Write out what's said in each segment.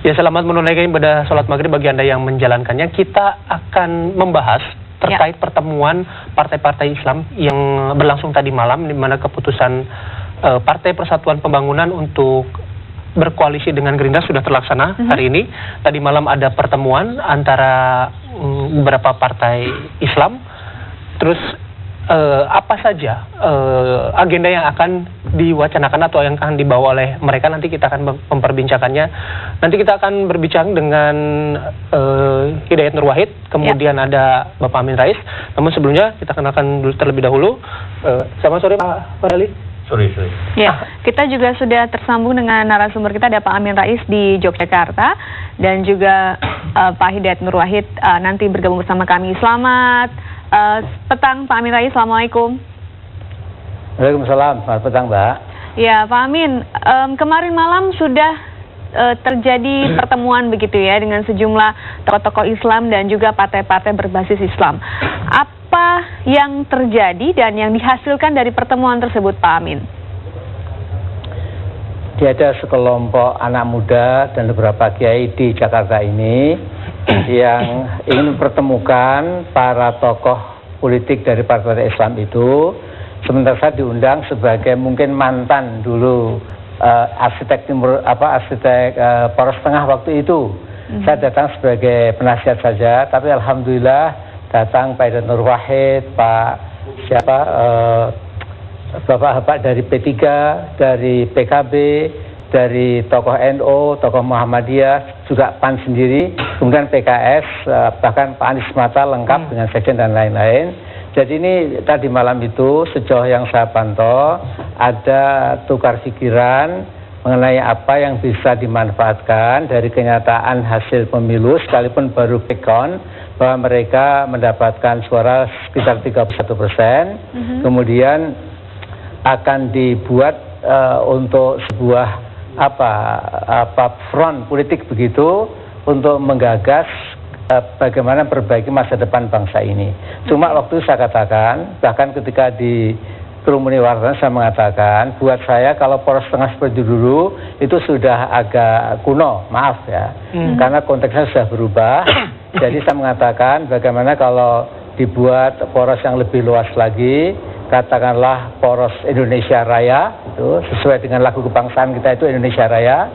Ya, selamat menunaikan ibadah sholat maghrib bagi Anda yang menjalankannya. Kita akan membahas terkait pertemuan partai-partai Islam yang berlangsung tadi malam, di mana keputusan Partai Persatuan Pembangunan untuk berkoalisi dengan Gerindra sudah terlaksana hari ini. Tadi malam ada pertemuan antara beberapa partai Islam. Terus apa saja agenda yang akan diwacanakan atau yang akan dibawa oleh mereka, nanti kita akan memperbincangkannya. Nanti kita akan berbincang dengan Hidayat Nur Wahid, kemudian ada Bapak Amin Rais. Namun sebelumnya kita kenalkan dulu terlebih dahulu. Selamat sore Pak Ali. Sore. Ya, kita juga sudah tersambung dengan narasumber kita, ada Pak Amin Rais di Yogyakarta dan juga Pak Hidayat Nur Wahid nanti bergabung bersama kami. Selamat petang Pak Amin Rais, Assalamualaikum. Waalaikumsalam, selamat petang Mbak. Ya Pak Amin, kemarin malam sudah terjadi pertemuan begitu ya dengan sejumlah tokoh-tokoh Islam dan juga partai-partai berbasis Islam. Apa yang terjadi dan yang dihasilkan dari pertemuan tersebut Pak Amin? Ada sekelompok anak muda dan beberapa kiai di Jakarta ini yang ingin mempertemukan para tokoh politik dari partai Islam itu. Sementara saya diundang sebagai mungkin mantan dulu arsitek Poros Tengah waktu itu. Saya datang sebagai penasihat saja, tapi alhamdulillah datang Pak Hidayat Nur Wahid, Bapak dari P3, dari PKB, dari tokoh NU, tokoh Muhammadiyah, juga PAN sendiri, kemudian PKS, bahkan Pak Anies Mata lengkap dengan sekjen dan lain-lain. Jadi ini tadi malam itu sejauh yang saya pantau ada tukar pikiran mengenai apa yang bisa dimanfaatkan dari kenyataan hasil pemilu, sekalipun baru quick count, bahwa mereka mendapatkan suara sekitar 31%, kemudian akan dibuat untuk sebuah front politik begitu untuk menggagas bagaimana perbaiki masa depan bangsa ini. Cuma waktu saya katakan, bahkan ketika di kerumuni wartawan saya mengatakan, buat saya kalau poros tengah seperti dulu itu sudah agak kuno, maaf ya, karena konteksnya sudah berubah. Jadi saya mengatakan bagaimana kalau dibuat poros yang lebih luas lagi, katakanlah poros Indonesia Raya, itu sesuai dengan lagu kebangsaan kita itu Indonesia Raya.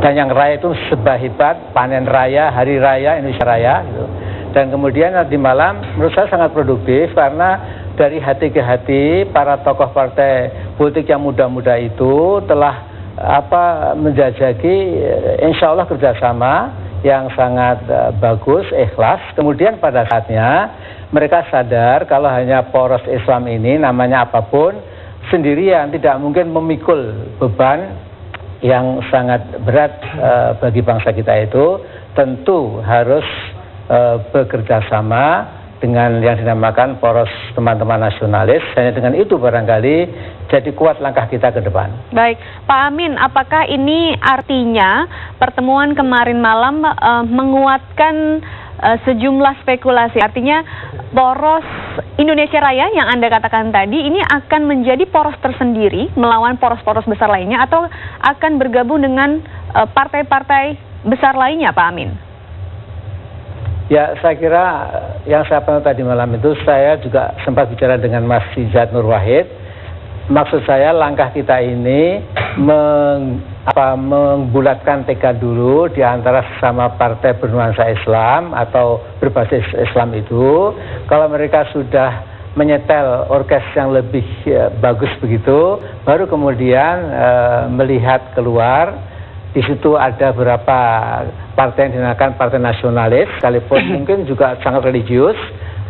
Dan yang raya itu sebahibat panen raya, hari raya, Indonesia Raya gitu. Dan kemudian nanti malam menurut saya sangat produktif karena dari hati ke hati para tokoh partai politik yang muda-muda itu telah menjajaki insya Allah kerjasama yang sangat bagus, ikhlas. Kemudian pada saatnya mereka sadar kalau hanya poros Islam ini namanya apapun sendirian tidak mungkin memikul beban yang sangat berat bagi bangsa kita itu. Tentu harus bekerja sama dengan yang dinamakan poros teman-teman nasionalis. Hanya dengan itu barangkali jadi kuat langkah kita ke depan. Baik, Pak Amin, apakah ini artinya pertemuan kemarin malam menguatkan sejumlah spekulasi? Artinya poros Indonesia Raya yang Anda katakan tadi ini akan menjadi poros tersendiri melawan poros-poros besar lainnya, atau akan bergabung dengan partai-partai besar lainnya, Pak Amin? Ya, saya kira yang saya pantau tadi malam itu, saya juga sempat bicara dengan Mas Hidayat Nur Wahid. Maksud saya langkah kita ini membulatkan tekad dulu di antara sesama partai bernuansa Islam atau berbasis Islam itu. Kalau mereka sudah menyetel orkes yang lebih bagus begitu, baru kemudian melihat keluar. Di situ ada beberapa partai yang dinamakan partai nasionalis, sekalipun mungkin juga sangat religius.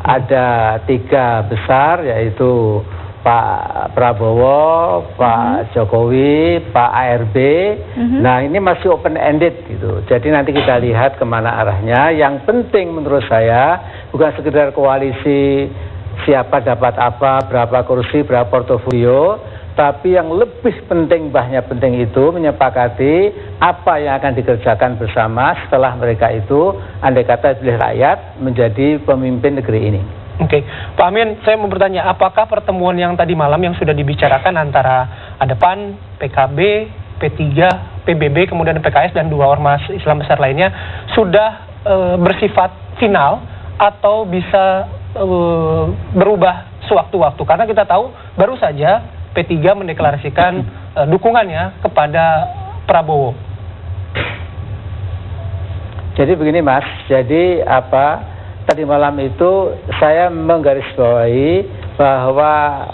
Ada 3 besar, yaitu Pak Prabowo, Pak Jokowi, Pak ARB. Nah, ini masih open ended gitu. Jadi nanti kita lihat kemana arahnya. Yang penting menurut saya bukan sekedar koalisi siapa dapat apa, berapa kursi, berapa portofolio, tapi yang lebih penting, penting itu menyepakati apa yang akan dikerjakan bersama setelah mereka itu andai kata dipilih rakyat menjadi pemimpin negeri ini. Oke, Pak Amin, saya mau bertanya, apakah pertemuan yang tadi malam yang sudah dibicarakan antara ada PAN, PKB, P3, PBB, kemudian PKS dan 2 ormas Islam besar lainnya sudah bersifat final atau bisa berubah sewaktu-waktu? Karena kita tahu baru saja P3 mendeklarasikan dukungannya kepada Prabowo. Jadi begini Mas, jadi tadi malam itu saya menggarisbawahi bahwa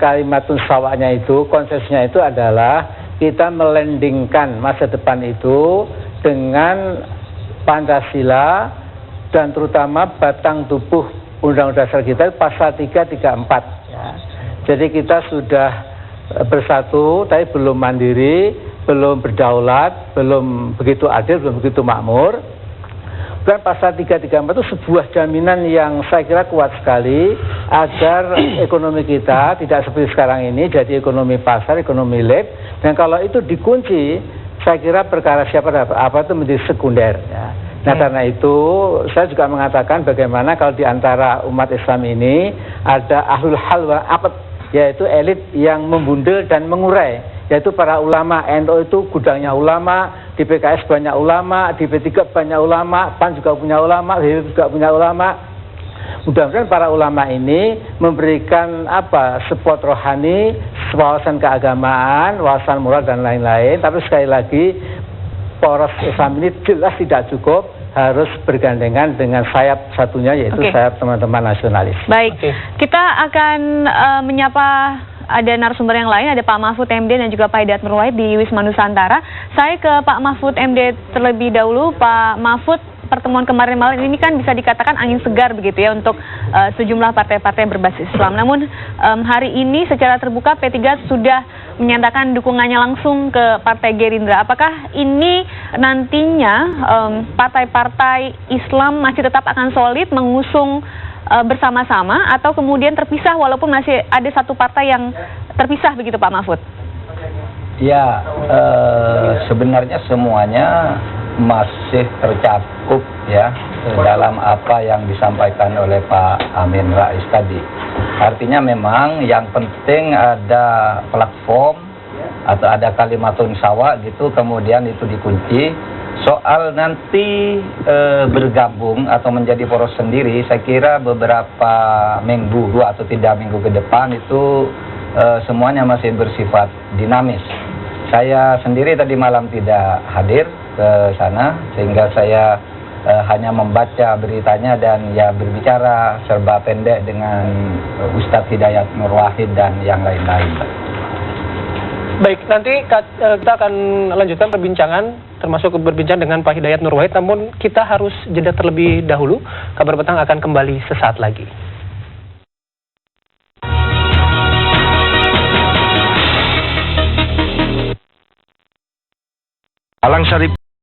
kalimatun sawaknya itu, konsepnya itu adalah kita melandingkan masa depan itu dengan Pancasila dan terutama batang tubuh Undang-Undang Dasar kita pasal 334 ya. Jadi kita sudah bersatu tapi belum mandiri, belum berdaulat, belum begitu adil, belum begitu makmur. Dan pasal 334 itu sebuah jaminan yang saya kira kuat sekali agar ekonomi kita tidak seperti sekarang ini jadi ekonomi pasar, ekonomi lab. Dan kalau itu dikunci, saya kira perkara siapa apa itu menjadi sekunder ya. Nah karena itu saya juga mengatakan bagaimana kalau di antara umat Islam ini ada ahlul hal wal aqd, yaitu elit yang membundel dan mengurai, yaitu para ulama. NU itu gudangnya ulama, di PKS banyak ulama, di P3 banyak ulama, PAN juga punya ulama, PBB juga punya ulama. Mudah-mudahan para ulama ini memberikan support rohani, wawasan keagamaan, wawasan moral dan lain-lain. Tapi sekali lagi poros Islam ini jelas tidak cukup, harus bergandengan dengan sayap satunya, yaitu sayap teman-teman nasionalis. Baik, kita akan menyapa ada narasumber yang lain, ada Pak Mahfud MD dan juga Pak Hidayat Nur Wahid di Wisma Nusantara. Saya ke Pak Mahfud MD terlebih dahulu. Pak Mahfud, pertemuan kemarin malam ini kan bisa dikatakan angin segar begitu ya untuk sejumlah partai-partai berbasis Islam. Namun hari ini secara terbuka P3 sudah menyatakan dukungannya langsung ke Partai Gerindra. Apakah ini nantinya partai-partai Islam masih tetap akan solid mengusung bersama-sama atau kemudian terpisah walaupun masih ada satu partai yang terpisah begitu Pak Mahfud? Ya, sebenarnya semuanya masih tercakup ya dalam apa yang disampaikan oleh Pak Amin Rais tadi. Artinya memang yang penting ada platform atau ada kalimatun sawa gitu, kemudian itu dikunci. Soal nanti bergabung atau menjadi poros sendiri, saya kira beberapa minggu, 2 atau 3 minggu ke depan itu semuanya masih bersifat dinamis. Saya sendiri tadi malam tidak hadir ke sana, sehingga saya hanya membaca beritanya dan ya berbicara serba pendek dengan Ustadz Hidayat Nur Wahid dan yang lain-lain. Baik, nanti kita akan lanjutkan perbincangan, termasuk berbincang dengan Pak Hidayat Nur Wahid, namun kita harus jeda terlebih dahulu. Kabar Petang akan kembali sesaat lagi. Alang Syarif